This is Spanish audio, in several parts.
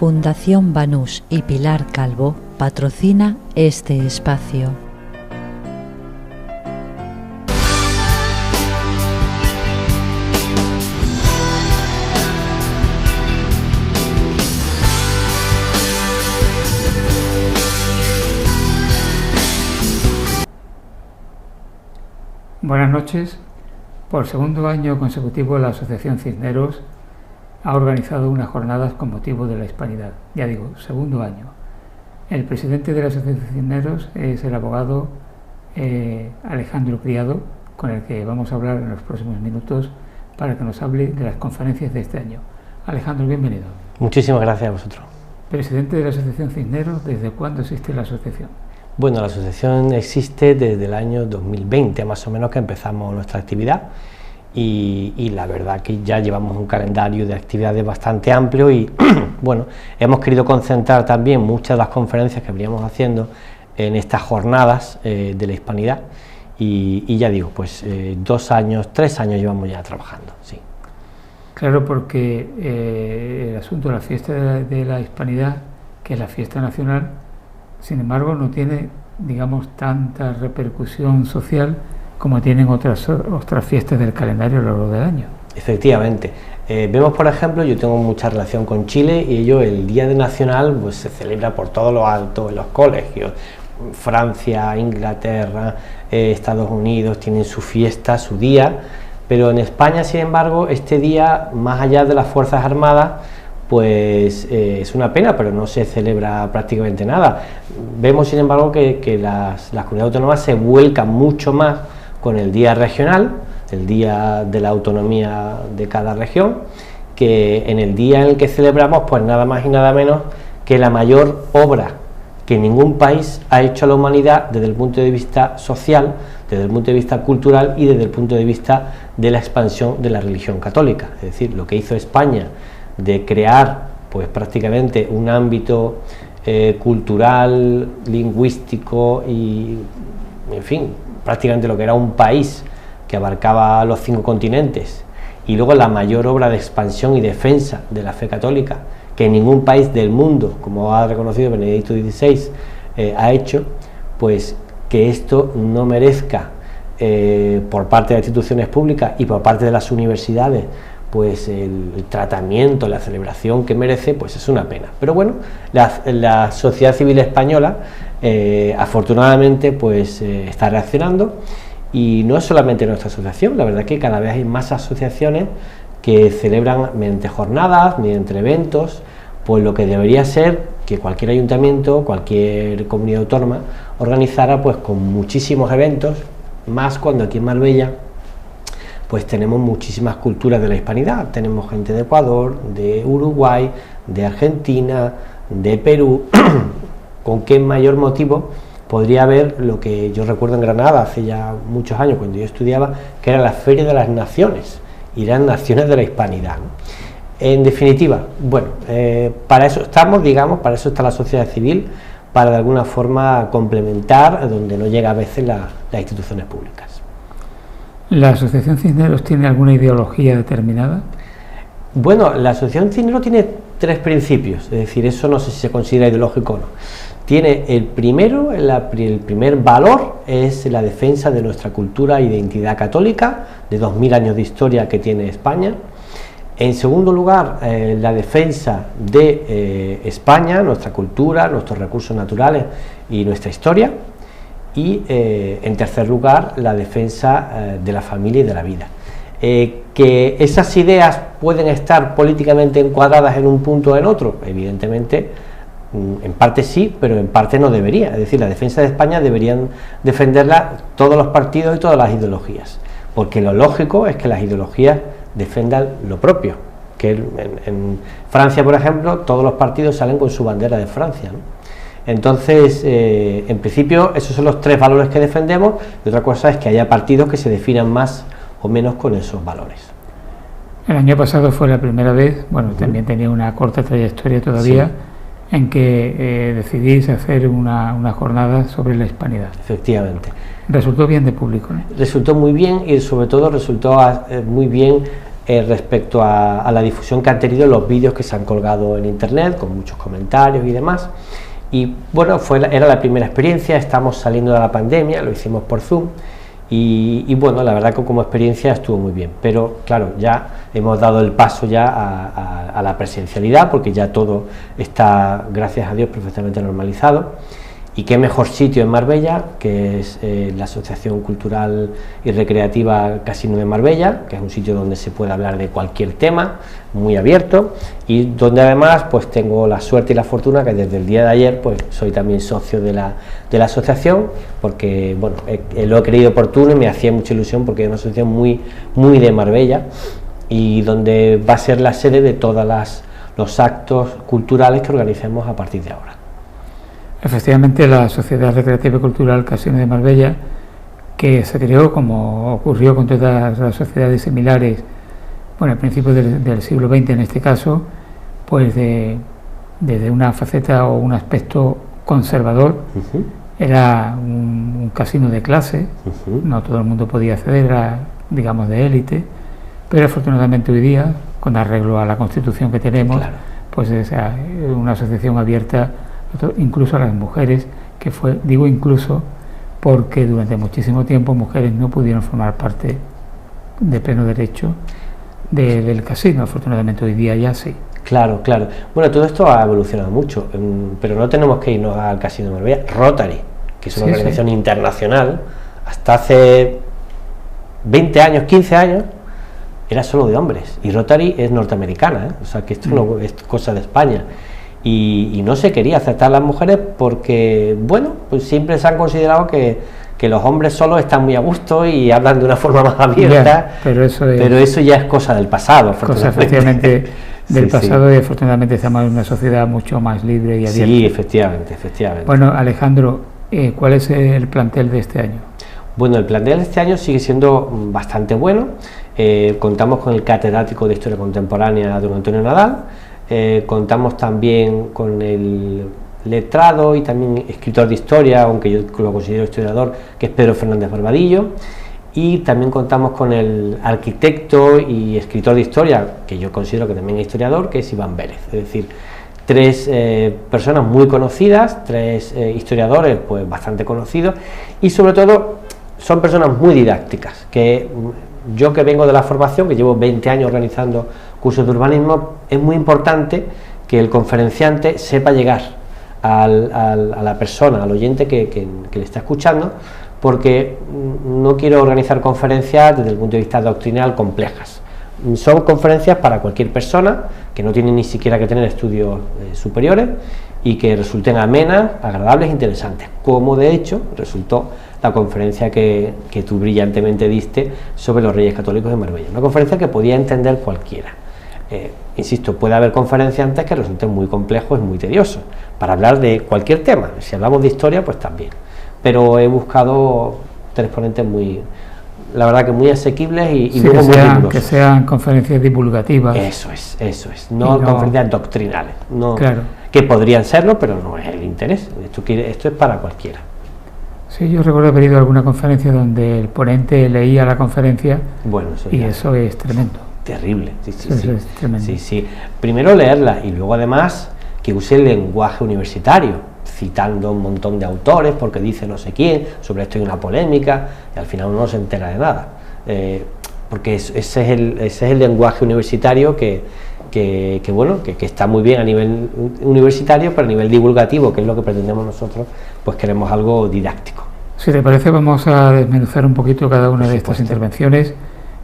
Fundación Banús y Pilar Calvo patrocina este espacio. Buenas noches. Por segundo año consecutivo, la Asociación Cisneros ha organizado unas jornadas con motivo de la Hispanidad. Ya digo, segundo año. El presidente de la Asociación Cisneros es el abogado Alejandro Criado, con el que vamos a hablar en los próximos minutos para que nos hable de las conferencias de este año. Alejandro, bienvenido. Muchísimas gracias a vosotros. Presidente de la Asociación Cisneros, ¿desde cuándo existe la asociación? Bueno, la asociación existe desde el año 2020, más o menos, que empezamos nuestra actividad. Y la verdad que ya llevamos un calendario de actividades bastante amplio y bueno, hemos querido concentrar también muchas de las conferencias que veníamos haciendo en estas jornadas de la Hispanidad y ya digo, pues 2 años, 3 años llevamos ya trabajando, sí. Claro, porque el asunto de la fiesta de la Hispanidad, que es la fiesta nacional, sin embargo no tiene, digamos, tanta repercusión social como tienen otras fiestas del calendario a lo largo del año. Efectivamente. Vemos, por ejemplo, yo tengo mucha relación con Chile y ellos el Día de Nacional pues se celebra por todo lo alto en los colegios. Francia, Inglaterra, Estados Unidos tienen su fiesta, su día, pero en España, sin embargo, este día, más allá de las Fuerzas Armadas, pues es una pena, pero no se celebra prácticamente nada. Vemos, sin embargo, que las comunidades autónomas se vuelcan mucho más con el día regional, el día de la autonomía de cada región, que en el día en el que celebramos, pues nada más y nada menos que la mayor obra que ningún país ha hecho a la humanidad desde el punto de vista social, desde el punto de vista cultural y desde el punto de vista de la expansión de la religión católica. Es decir, lo que hizo España de crear pues prácticamente un ámbito cultural, lingüístico y, en fin, prácticamente lo que era un país que abarcaba los 5 continentes, y luego la mayor obra de expansión y defensa de la fe católica que ningún país del mundo, como ha reconocido Benedicto XVI, ha hecho, pues que esto no merezca por parte de las instituciones públicas y por parte de las universidades pues el tratamiento, la celebración que merece, pues es una pena. Pero bueno, la sociedad civil española afortunadamente pues está reaccionando, y no es solamente nuestra asociación, la verdad que cada vez hay más asociaciones que celebran mediante jornadas, mediante eventos, pues lo que debería ser que cualquier ayuntamiento, cualquier comunidad autónoma organizara pues con muchísimos eventos, más cuando aquí en Marbella pues tenemos muchísimas culturas de la hispanidad. Tenemos gente de Ecuador, de Uruguay, de Argentina, de Perú. ¿Con qué mayor motivo podría haber lo que yo recuerdo en Granada hace ya muchos años, cuando yo estudiaba, que era la Feria de las Naciones, y eran naciones de la hispanidad, ¿no? En definitiva, bueno, para eso estamos, digamos, para eso está la sociedad civil, para de alguna forma complementar donde no llega a veces las instituciones públicas. ¿La Asociación Cisneros tiene alguna ideología determinada? Bueno, la Asociación Cisneros tiene 3 principios, es decir, eso no sé si se considera ideológico o no. Tiene el primero, el primer valor es la defensa de nuestra cultura e identidad católica, de 2000 años de historia que tiene España. En segundo lugar, la defensa de España, nuestra cultura, nuestros recursos naturales y nuestra historia. Y en tercer lugar, la defensa de la familia y de la vida. Que esas ideas pueden estar políticamente encuadradas en un punto o en otro, evidentemente en parte sí, pero en parte no debería. Es decir, la defensa de España deberían defenderla todos los partidos y todas las ideologías, porque lo lógico es que las ideologías defendan lo propio, que en Francia, por ejemplo, todos los partidos salen con su bandera de Francia, ¿no? Entonces, en principio, esos son los 3 valores que defendemos, y otra cosa es que haya partidos que se definan más o menos con esos valores. El año pasado fue la primera vez, bueno, también tenía una corta trayectoria todavía, sí, en que decidís hacer una jornada sobre la hispanidad. Efectivamente. Resultó bien de público, ¿no? Resultó muy bien, y sobre todo resultó muy bien respecto a la difusión que han tenido los vídeos que se han colgado en internet, con muchos comentarios y demás. Y bueno, era la primera experiencia, estamos saliendo de la pandemia, lo hicimos por Zoom, y bueno, la verdad que como experiencia estuvo muy bien, pero claro, ya hemos dado el paso ya a la presencialidad, porque ya todo está, gracias a Dios, perfectamente normalizado. Y qué mejor sitio en Marbella, que es la Asociación Cultural y Recreativa Casino de Marbella, que es un sitio donde se puede hablar de cualquier tema, muy abierto, y donde además pues tengo la suerte y la fortuna que desde el día de ayer pues soy también socio de la asociación, porque bueno, lo he creído oportuno y me hacía mucha ilusión, porque es una asociación muy de Marbella, y donde va a ser la sede de todos los actos culturales que organicemos a partir de ahora. Efectivamente, la Sociedad Recreativa y Cultural Casino de Marbella, que se creó, como ocurrió con todas las sociedades similares, bueno, a principios del siglo XX en este caso, pues desde una faceta o un aspecto conservador. Era un casino de clase, no todo el mundo podía acceder, era, digamos, de élite, pero afortunadamente hoy día, con arreglo a la Constitución que tenemos, claro, pues es una asociación abierta incluso a las mujeres, que fue, digo incluso, porque durante muchísimo tiempo mujeres no pudieron formar parte de pleno derecho del casino. Afortunadamente hoy día ya sí. Claro. Bueno, todo esto ha evolucionado mucho, pero no tenemos que irnos al Casino de Marbella. Rotary, que es una organización internacional, hasta hace 20 años, 15 años, era solo de hombres, y Rotary es norteamericana, o sea que esto no es cosa de España. Y no se quería aceptar a las mujeres porque, bueno, pues siempre se han considerado que los hombres solos están muy a gusto y hablan de una forma más abierta, pero eso ya es cosa del pasado, cosa efectivamente del pasado, y afortunadamente estamos en una sociedad mucho más libre y abierta. Sí, efectivamente. Bueno, Alejandro, ¿cuál es el plantel de este año? Bueno, el plantel de este año sigue siendo bastante bueno. Contamos con el catedrático de Historia Contemporánea, don Antonio Nadal. Contamos también con el letrado y también escritor de historia, aunque yo lo considero historiador, que es Pedro Fernández Barbadillo, y también contamos con el arquitecto y escritor de historia, que yo considero que también es historiador, que es Iván Vélez. Es decir, tres personas muy conocidas, tres historiadores pues bastante conocidos, y sobre todo son personas muy didácticas, que yo, que vengo de la formación, que llevo 20 años organizando cursos de urbanismo, es muy importante que el conferenciante sepa llegar a la persona, al oyente que le está escuchando, porque no quiero organizar conferencias desde el punto de vista doctrinal complejas. Son conferencias para cualquier persona, que no tiene ni siquiera que tener estudios superiores, y que resulten amenas, agradables e interesantes, como de hecho resultó la conferencia que tú brillantemente diste sobre los Reyes Católicos de Marbella, una conferencia que podía entender cualquiera. Insisto, puede haber conferenciantes que resulten muy complejos y muy tediosos para hablar de cualquier tema. Si hablamos de historia, pues también, pero he buscado tres ponentes la verdad que muy asequibles y luego muy rigurosos. Que sean conferencias divulgativas. Eso es, no conferencias doctrinales, no, claro, que podrían serlo, pero no es el interés. Esto es para cualquiera. Sí, yo recuerdo haber ido a alguna conferencia donde el ponente leía la conferencia, bueno, eso es tremendo. Terrible, sí. Sí. Primero leerla y luego además que use el lenguaje universitario, citando un montón de autores porque dice no sé quién, sobre esto hay una polémica, y al final uno no se entera de nada, porque ese es el lenguaje universitario que está muy bien a nivel universitario, pero a nivel divulgativo, que es lo que pretendemos nosotros, pues queremos algo didáctico. Si te parece, vamos a desmenuzar un poquito cada una de estas intervenciones.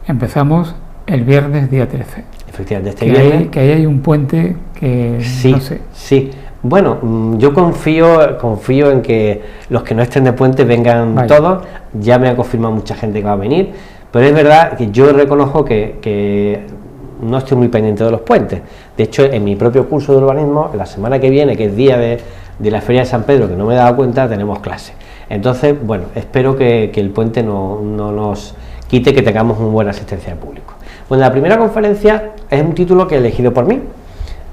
Empezamos el viernes día 13. Efectivamente, viernes. Que ahí hay un puente que sí, no sé. Sí, bueno, yo confío en que los que no estén de puente vengan todos. Ya me ha confirmado mucha gente que va a venir, pero es verdad que yo reconozco que no estoy muy pendiente de los puentes. De hecho, en mi propio curso de urbanismo, la semana que viene, que es día de la Feria de San Pedro, que no me he dado cuenta, tenemos clase. Entonces, bueno, espero que el puente no nos quite que tengamos una buena asistencia de público. Bueno, la primera conferencia es un título que he elegido por mí.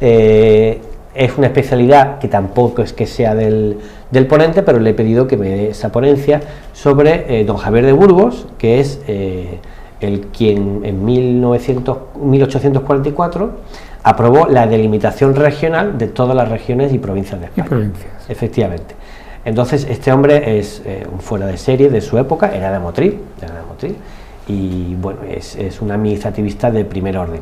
Es una especialidad que tampoco es que sea del ponente, pero le he pedido que me dé esa ponencia sobre don Javier de Burgos, que es quien en 1844 aprobó la delimitación regional de todas las regiones y provincias de España. Y provincias. Efectivamente. Entonces este hombre es un fuera de serie de su época, era de Motril, y bueno, es un administrativista de primer orden.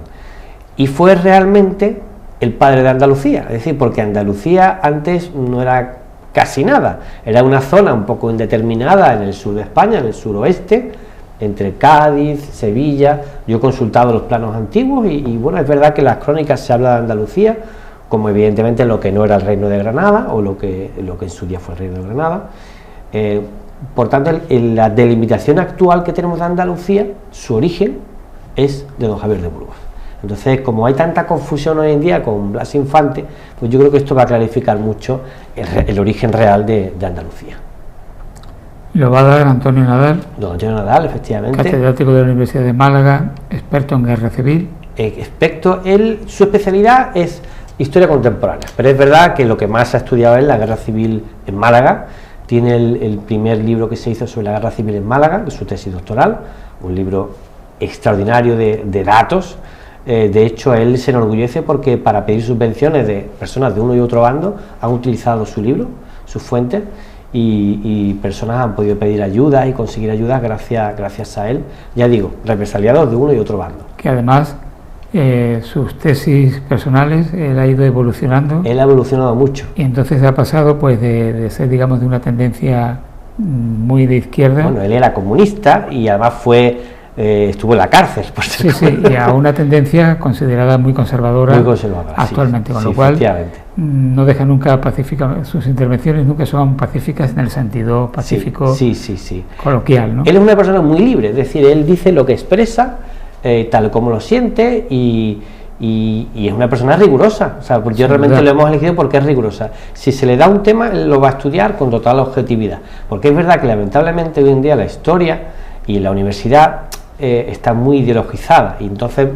Y fue realmente el padre de Andalucía, es decir, porque Andalucía antes no era casi nada, era una zona un poco indeterminada en el sur de España, en el suroeste, entre Cádiz, Sevilla. Yo he consultado los planos antiguos y bueno, es verdad que en las crónicas se habla de Andalucía como evidentemente lo que no era el reino de Granada o lo que en su día fue el reino de Granada. Por tanto, la delimitación actual que tenemos de Andalucía, su origen es de don Javier de Burgos. Entonces, como hay tanta confusión hoy en día con Blas Infante, pues yo creo que esto va a clarificar mucho el origen real de Andalucía. Lo va a dar Antonio Nadal. Don Antonio Nadal, efectivamente. Catedrático de la Universidad de Málaga, experto en guerra civil. Su especialidad es historia contemporánea, pero es verdad que lo que más ha estudiado es la guerra civil en Málaga. Tiene el primer libro que se hizo sobre la guerra civil en Málaga, que es su tesis doctoral, un libro extraordinario de datos. De hecho, él se enorgullece porque para pedir subvenciones de personas de uno y otro bando han utilizado su libro, sus fuentes, y personas han podido pedir ayuda y conseguir ayuda gracias a él, ya digo, represaliados de uno y otro bando. Que además sus tesis personales, él ha ido evolucionando. Él ha evolucionado mucho. Y entonces ha pasado pues de ser, digamos, de una tendencia muy de izquierda. Bueno, él era comunista y además estuvo en la cárcel. Por sí, y a una tendencia considerada muy conservadora actualmente, sí, con lo cual no deja nunca pacífica, sus intervenciones nunca son pacíficas en el sentido pacífico coloquial, ¿no? Él es una persona muy libre, es decir, él dice lo que expresa, tal como lo siente, y es una persona rigurosa. O sea, porque yo realmente lo hemos elegido porque es rigurosa. Si se le da un tema, él lo va a estudiar con total objetividad, porque es verdad que lamentablemente hoy en día la historia y la universidad está muy ideologizada, y entonces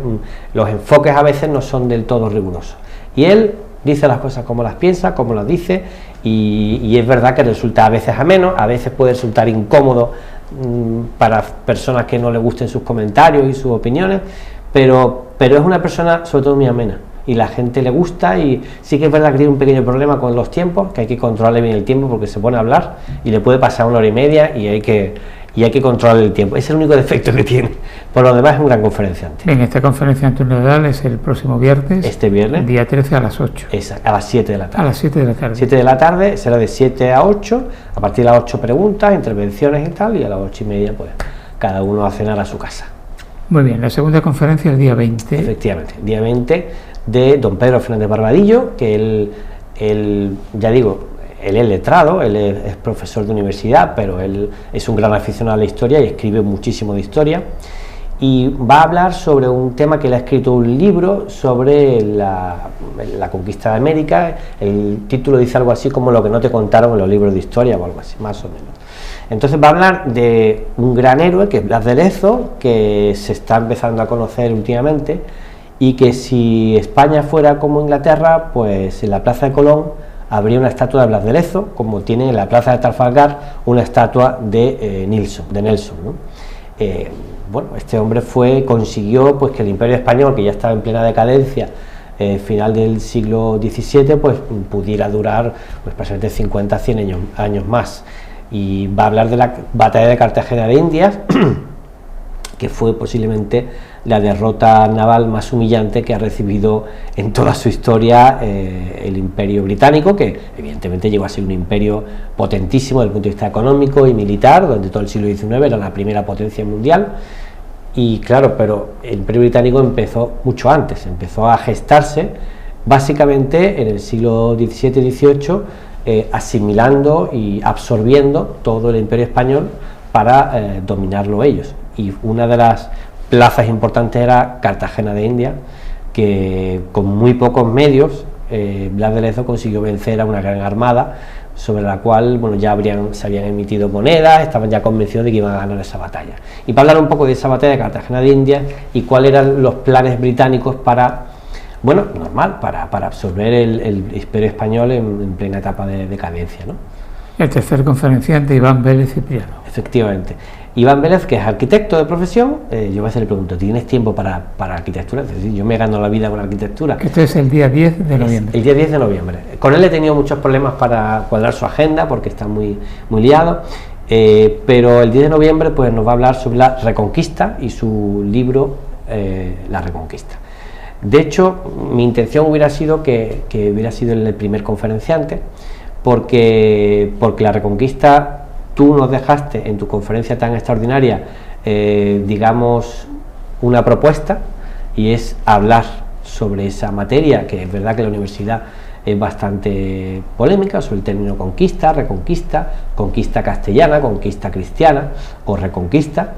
los enfoques a veces no son del todo rigurosos, y él dice las cosas como las piensa, como las dice, y es verdad que resulta a veces ameno, a veces puede resultar incómodo para personas que no le gusten sus comentarios y sus opiniones, pero es una persona sobre todo muy amena y la gente le gusta. Y sí que es verdad que tiene un pequeño problema con los tiempos, que hay que controlarle bien el tiempo porque se pone a hablar y le puede pasar 1 hora y media y hay que controlar el tiempo. Es el único defecto que tiene. Por lo demás es un gran conferenciante. Bien, esta conferencia Antonio Nadal es el próximo viernes. Este viernes. Día 13 a las 8. A las 7 de la tarde. A las 7 de la tarde. 7 de la tarde, será de 7 a 8, a partir de las 8 preguntas, intervenciones y tal, y a las 8 y media pues cada uno a cenar a su casa. Muy bien, la segunda conferencia el día 20. Efectivamente, el día 20 de don Pedro Fernández Barbadillo, que él ya digo, él es letrado, él es profesor de universidad, pero él es un gran aficionado a la historia y escribe muchísimo de historia, y va a hablar sobre un tema que él ha escrito un libro sobre la conquista de América. El título dice algo así como lo que no te contaron en los libros de historia o algo así, más o menos. Entonces va a hablar de un gran héroe que es Blas de Lezo, que se está empezando a conocer últimamente, y que si España fuera como Inglaterra, pues en la Plaza de Colón habría una estatua de Blas de Lezo, como tiene en la Plaza de Trafalgar una estatua de Nelson, ¿no? Bueno, este hombre consiguió pues que el Imperio Español, que ya estaba en plena decadencia, final del siglo XVII, pues pudiera durar pues prácticamente 50 100 años más. Y va a hablar de la batalla de Cartagena de Indias, que fue posiblemente la derrota naval más humillante que ha recibido en toda su historia el Imperio Británico, que evidentemente llegó a ser un imperio potentísimo desde el punto de vista económico y militar, durante todo el siglo XIX era la primera potencia mundial. Y claro, pero el Imperio Británico empezó mucho antes, empezó a gestarse básicamente en el siglo XVII-XVIII, asimilando y absorbiendo todo el Imperio Español para dominarlo ellos. Y una de las plazas importantes era Cartagena de Indias, que con muy pocos medios Blas de Lezo consiguió vencer a una gran armada, sobre la cual bueno, ya se habían emitido monedas, estaban ya convencidos de que iban a ganar esa batalla. Y para hablar un poco de esa batalla de Cartagena de Indias y cuáles eran los planes británicos para absorber el Imperio Español en plena etapa de decadencia, ¿no? El tercer conferenciante, Iván Vélez Cipriano. Efectivamente. Iván Vélez, que es arquitecto de profesión, yo a veces le pregunto, ¿tienes tiempo para arquitectura? Es decir, yo me gano la vida con la arquitectura. Esto es el día 10 de noviembre. El día 10 de noviembre. Con él he tenido muchos problemas para cuadrar su agenda, porque está muy liado, pero el 10 de noviembre pues, nos va a hablar sobre la Reconquista y su libro La Reconquista. De hecho, mi intención hubiera sido que hubiera sido el primer conferenciante, porque la Reconquista, tú nos dejaste en tu conferencia tan extraordinaria, digamos, una propuesta, y es hablar sobre esa materia, que es verdad que la universidad es bastante polémica, sobre el término conquista, reconquista, conquista castellana, conquista cristiana o reconquista,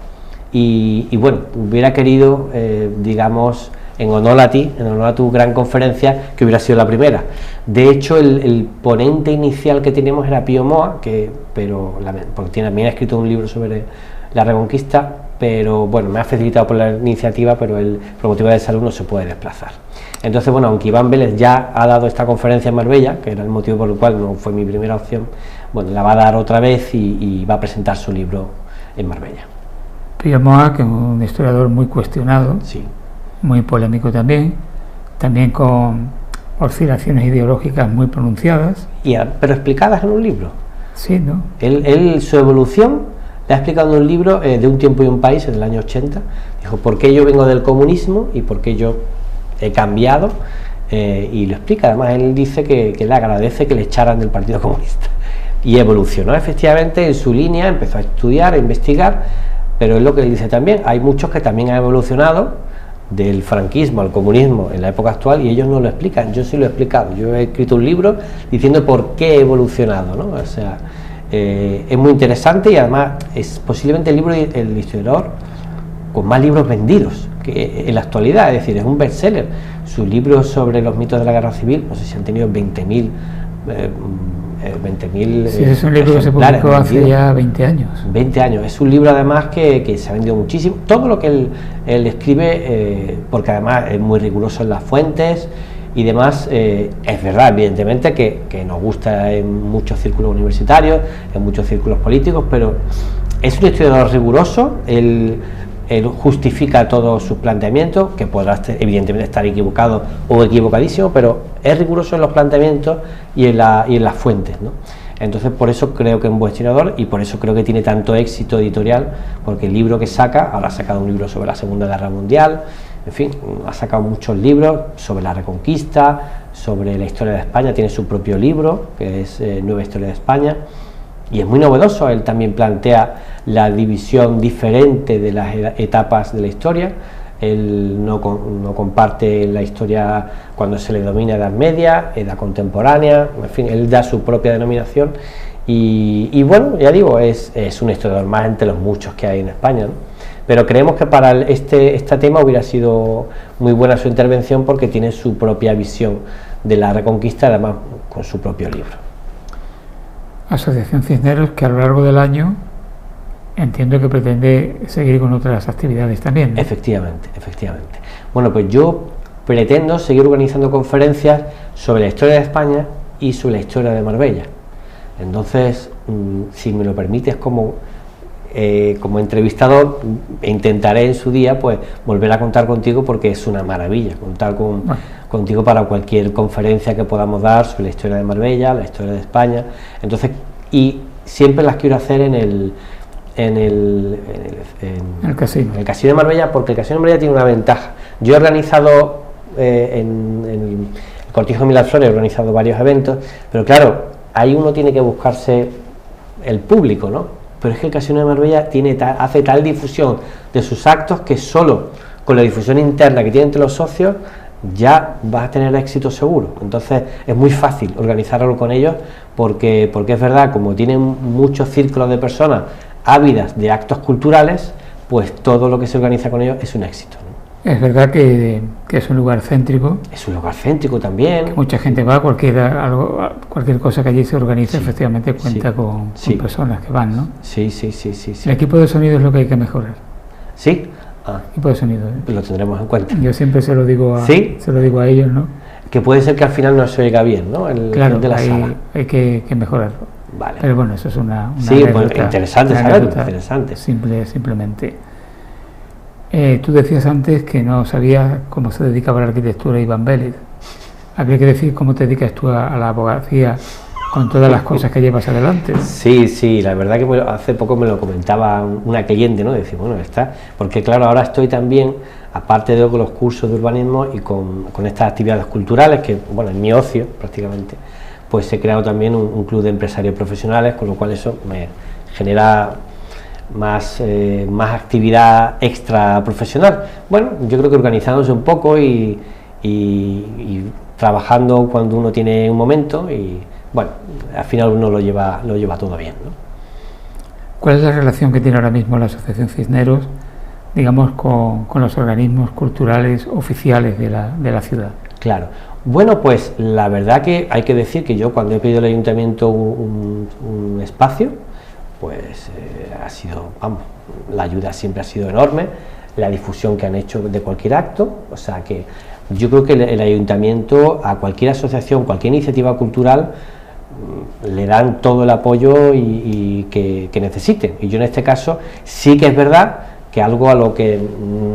y bueno, hubiera querido, digamos, en honor a ti, en honor a tu gran conferencia, que hubiera sido la primera. De hecho, el ponente inicial que teníamos era Pío Moa, porque también ha escrito un libro sobre la Reconquista, pero bueno, me ha facilitado por la iniciativa, pero él, por motivo de salud, no se puede desplazar. Entonces, bueno, aunque Iván Vélez ya ha dado esta conferencia en Marbella, que era el motivo por el cual no fue mi primera opción, bueno, la va a dar otra vez y va a presentar su libro en Marbella. Pío Moa, que es un historiador muy cuestionado, sí, muy polémico también con oscilaciones ideológicas muy pronunciadas. Pero explicadas en un libro. Sí, ¿no? Él su evolución la ha explicado en un libro de Un tiempo y un país, en el año 80. Dijo, ¿por qué yo vengo del comunismo y por qué yo he cambiado? Y lo explica. Además, él dice que le agradece que le echaran del Partido Comunista. Y evolucionó efectivamente en su línea, empezó a estudiar, a investigar, pero es lo que él dice también. Hay muchos que también han evolucionado del franquismo al comunismo en la época actual y ellos no lo explican. Yo sí lo he explicado. Yo he escrito un libro diciendo por qué he evolucionado, ¿no? O sea, es muy interesante y además es posiblemente el libro el historiador con más libros vendidos que en la actualidad, es decir, es un bestseller. Sus libros sobre los mitos de la guerra civil, no sé si han tenido 20.000 sí, es un libro que se publicó hace ya 20 años. 20 años, es un libro además que se ha vendido muchísimo. Todo lo que él escribe, porque además es muy riguroso en las fuentes y demás, es verdad, evidentemente, que nos gusta en muchos círculos universitarios, en muchos círculos políticos, pero es un historiador riguroso. Él justifica todos sus planteamientos, que podrá evidentemente estar equivocado o equivocadísimo, pero es riguroso en los planteamientos y en las fuentes, ¿no? Entonces, por eso creo que es un buen historiador y por eso creo que tiene tanto éxito editorial, porque el libro que saca, ahora ha sacado un libro sobre la Segunda Guerra Mundial, en fin, ha sacado muchos libros sobre la Reconquista, sobre la historia de España, tiene su propio libro, que es Nueva Historia de España, y es muy novedoso. Él también plantea la división diferente de las etapas de la historia. Él no comparte la historia cuando se le denomina Edad Media, Edad Contemporánea, en fin, él da su propia denominación y bueno, ya digo, es un historiador más entre los muchos que hay en España, ¿no? Pero creemos que para este tema hubiera sido muy buena su intervención porque tiene su propia visión de la Reconquista, además con su propio libro. Asociación Cisneros, que a lo largo del año entiendo que pretende seguir con otras actividades también, ¿no? Efectivamente. Bueno, pues yo pretendo seguir organizando conferencias sobre la historia de España y sobre la historia de Marbella. Entonces, si me lo permites, como entrevistador, intentaré en su día pues volver a contar contigo, porque es una maravilla contar contigo para cualquier conferencia que podamos dar sobre la historia de Marbella, la historia de España. Entonces, y siempre las quiero hacer en el casino de Marbella, porque el casino de Marbella tiene una ventaja. Yo he organizado en el Cortijo de Miraflores, he organizado varios eventos, pero claro, ahí uno tiene que buscarse el público, ¿no? Pero es que el Casino de Marbella hace tal difusión de sus actos que solo con la difusión interna que tiene entre los socios ya vas a tener éxito seguro. Entonces es muy fácil organizarlo con ellos porque es verdad, como tienen muchos círculos de personas ávidas de actos culturales, pues todo lo que se organiza con ellos es un éxito, ¿no? Es verdad que es un lugar céntrico. Es un lugar céntrico también. Que mucha gente va, cualquier cosa que allí se organice, sí, efectivamente cuenta con personas que van, ¿no? Sí. El equipo de sonido es lo que hay que mejorar. ¿Sí? Equipo de sonido, Pues lo tendremos en cuenta. Yo siempre se lo digo a ellos, ¿no? Que puede ser que al final no se oiga bien, ¿no? Claro, de la sala. Hay que mejorarlo. Vale. Pero bueno, eso es una sí, anécdota, pues interesante saberlo, interesante. Simplemente. Tú decías antes que no sabías cómo se dedicaba a la arquitectura Iván Vélez. Habría que decir cómo te dedicas tú a la abogacía con todas las cosas que llevas adelante. Sí, la verdad que hace poco me lo comentaba una cliente, ¿no? Decir, bueno, está, porque claro, ahora estoy también, aparte de con los cursos de urbanismo y con estas actividades culturales, que bueno, en mi ocio prácticamente, pues he creado también un club de empresarios profesionales, con lo cual eso me genera más actividad extra profesional. Bueno, yo creo que organizándose un poco y trabajando cuando uno tiene un momento y bueno, al final uno lo lleva todo bien, ¿no? ¿Cuál es la relación que tiene ahora mismo la Asociación Cisneros, digamos, con los organismos culturales oficiales de la ciudad? Claro, bueno, pues la verdad que hay que decir que yo cuando he pedido al ayuntamiento un espacio, pues ha sido, vamos, la ayuda siempre ha sido enorme, la difusión que han hecho de cualquier acto, o sea que yo creo que el ayuntamiento a cualquier asociación, cualquier iniciativa cultural le dan todo el apoyo y que necesiten, y yo en este caso sí que es verdad que algo a lo que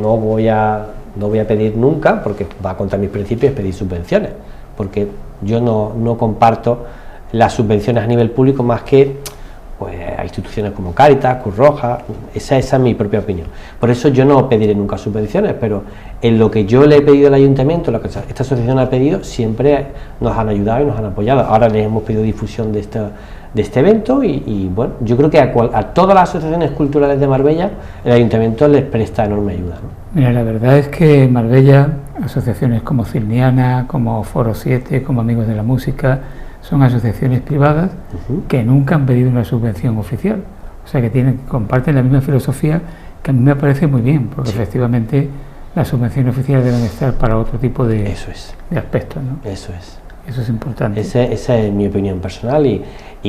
no voy a pedir nunca, porque va contra mis principios, es pedir subvenciones, porque yo no comparto las subvenciones a nivel público más que pues a instituciones como Cáritas, Cruz Roja, esa es mi propia opinión. Por eso yo no pediré nunca subvenciones, pero en lo que yo le he pedido al ayuntamiento, lo que esta asociación ha pedido, siempre nos han ayudado y nos han apoyado. Ahora les hemos pedido difusión de este evento y bueno, yo creo que a todas las asociaciones culturales de Marbella el ayuntamiento les presta enorme ayuda, ¿no? Mira, la verdad es que en Marbella, asociaciones como Cilniana, como Foro 7, como Amigos de la Música, son asociaciones privadas que nunca han pedido una subvención oficial, o sea que comparten la misma filosofía, que a mí me parece muy bien, porque efectivamente las subvenciones oficiales deben estar para otro tipo de aspectos, ¿no? Eso es importante. Esa es mi opinión personal y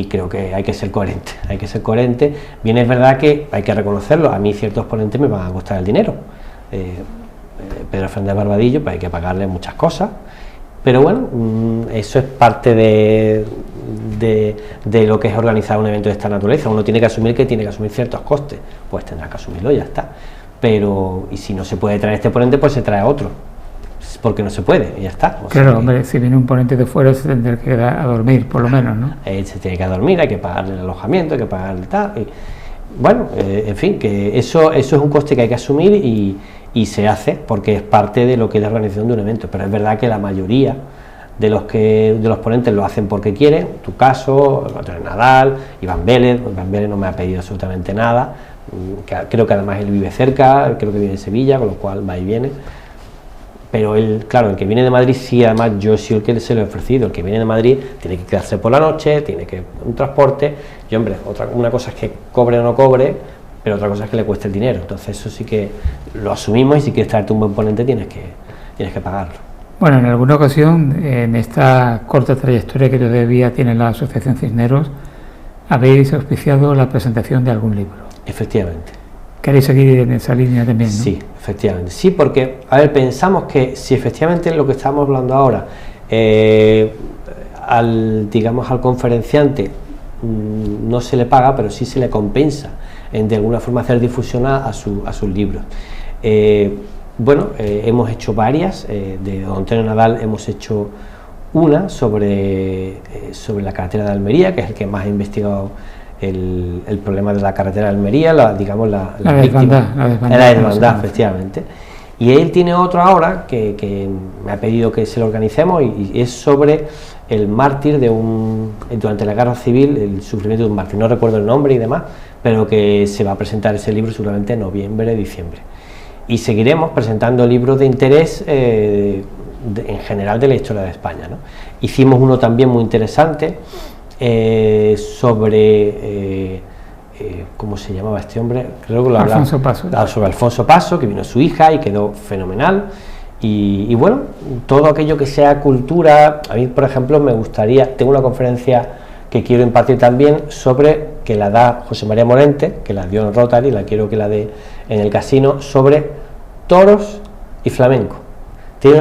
creo que hay que ser coherente, bien es verdad que hay que reconocerlo, a mí ciertos ponentes me van a costar el dinero, Pedro Fernández Barbadillo, pues hay que pagarle muchas cosas, pero bueno, eso es parte de lo que es organizar un evento de esta naturaleza. Uno tiene que asumir ciertos costes, pues tendrá que asumirlo y ya está. Pero, y si no se puede traer este ponente, pues se trae otro, porque no se puede y ya está. Claro, hombre, si viene un ponente de fuera se tendrá que quedar a dormir, por lo menos, ¿no? Se tiene que dormir, hay que pagarle el alojamiento, hay que pagarle tal. Y, bueno, en fin, que eso es un coste que hay que asumir y se hace porque es parte de lo que es la organización de un evento, pero es verdad que la mayoría de los ponentes lo hacen porque quieren. En tu caso, Antonio Nadal, Iván Vélez no me ha pedido absolutamente nada, creo que además él vive cerca, creo que vive en Sevilla, con lo cual va y viene, pero él, claro, el que viene de Madrid sí, además yo sí el que se lo he ofrecido, el que viene de Madrid tiene que quedarse por la noche, tiene que un transporte, y hombre, una cosa es que cobre o no cobre, pero otra cosa es que le cueste el dinero, entonces eso sí que lo asumimos y si quieres traerte un buen ponente tienes que pagarlo. Bueno, en alguna ocasión, en esta corta trayectoria que todavía tiene la Asociación Cisneros, habéis auspiciado la presentación de algún libro. Efectivamente. ¿Queréis seguir en esa línea también, no? Sí, efectivamente. Sí, porque, a ver, pensamos que si efectivamente lo que estamos hablando ahora, al conferenciante no se le paga, pero sí se le compensa de alguna forma hacer difusión a sus libros. Bueno, hemos hecho varias, de don Antonio Nadal hemos hecho una sobre la carretera de Almería, que es el que más ha investigado el problema de la carretera de Almería, la desbandada, efectivamente. Y él tiene otro ahora que me ha pedido que se lo organicemos y es sobre el mártir durante la guerra civil, el sufrimiento de un mártir, no recuerdo el nombre y demás, pero que se va a presentar ese libro seguramente en noviembre, diciembre. Y seguiremos presentando libros de interés en general de la historia de España, ¿no? Hicimos uno también muy interesante sobre ¿cómo se llamaba este hombre? Creo que lo Alfonso Paso. Sobre Alfonso Paso, que vino su hija y quedó fenomenal. Y bueno, todo aquello que sea cultura, a mí por ejemplo me gustaría, tengo una conferencia que quiero impartir también que la da José María Morente, que la dio en Rotary, la quiero que la dé en el Casino, sobre toros y flamenco.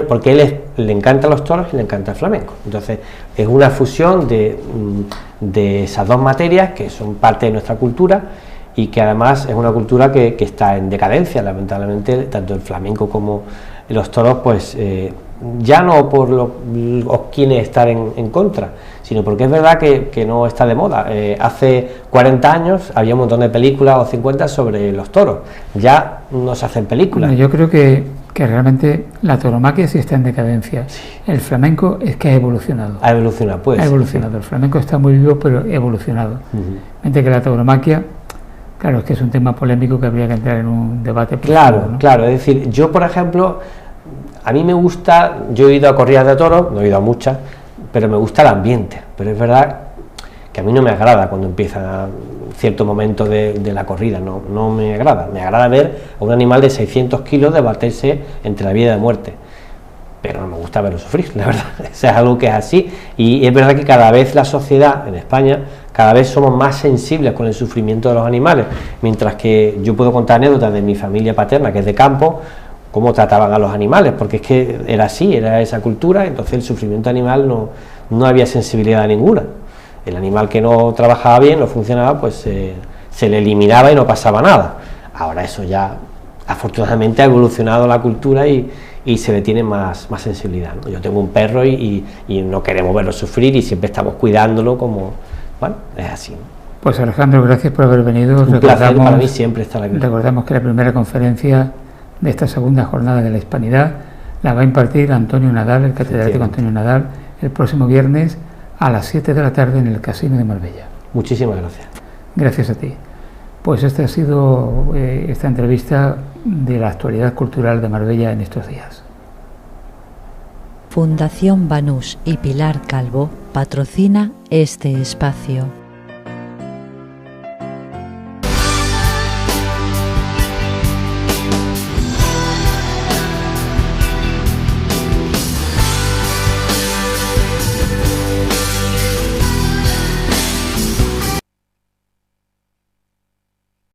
porque le encantan los toros y le encanta el flamenco. Entonces es una fusión de esas dos materias que son parte de nuestra cultura y que además es una cultura que está en decadencia, lamentablemente, tanto el flamenco como los toros, pues ya no por los quienes estar en contra, sino porque es verdad que no está de moda. Hace 40 años había un montón de películas, o 50, sobre los toros, ya no se hacen películas. Bueno, yo creo que realmente la tauromaquia sí está en decadencia. Sí. El flamenco es que ha evolucionado. Ha evolucionado, pues. Ha evolucionado. Sí. El flamenco está muy vivo, pero ha evolucionado. Mientras que la tauromaquia, claro, es que es un tema polémico que habría que entrar en un debate profundo, claro, ¿no? Claro, es decir, yo por ejemplo, a mí me gusta, yo he ido a corridas de toros, no he ido a muchas, pero me gusta el ambiente, pero es verdad que a mí no me agrada cuando empieza cierto momento de la corrida, no me agrada ver a un animal de 600 kilos debatirse entre la vida y la muerte, pero no me gusta verlo sufrir, la verdad. Eso es algo que es así, y es verdad que cada vez la sociedad en España, cada vez somos más sensibles con el sufrimiento de los animales, mientras que yo puedo contar anécdotas de mi familia paterna, que es de campo, cómo trataban a los animales, porque es que era así, era esa cultura, entonces el sufrimiento animal no había sensibilidad ninguna. El animal que no trabajaba bien, no funcionaba, pues se le eliminaba y no pasaba nada. Ahora eso ya, afortunadamente, ha evolucionado la cultura y se le tiene más sensibilidad, ¿no? Yo tengo un perro y no queremos verlo sufrir y siempre estamos cuidándolo como, bueno, es así, ¿no? Pues Alejandro, gracias por haber venido. Un placer para mí siempre estar aquí. Recordamos que la primera conferencia de esta segunda jornada de la Hispanidad la va a impartir Antonio Nadal, el catedrático Antonio Nadal, el próximo viernes a las 7 de la tarde en el Casino de Marbella. Muchísimas gracias. Gracias a ti. Pues esta ha sido esta entrevista de la actualidad cultural de Marbella en estos días. Fundación Banús y Pilar Calvo patrocina este espacio.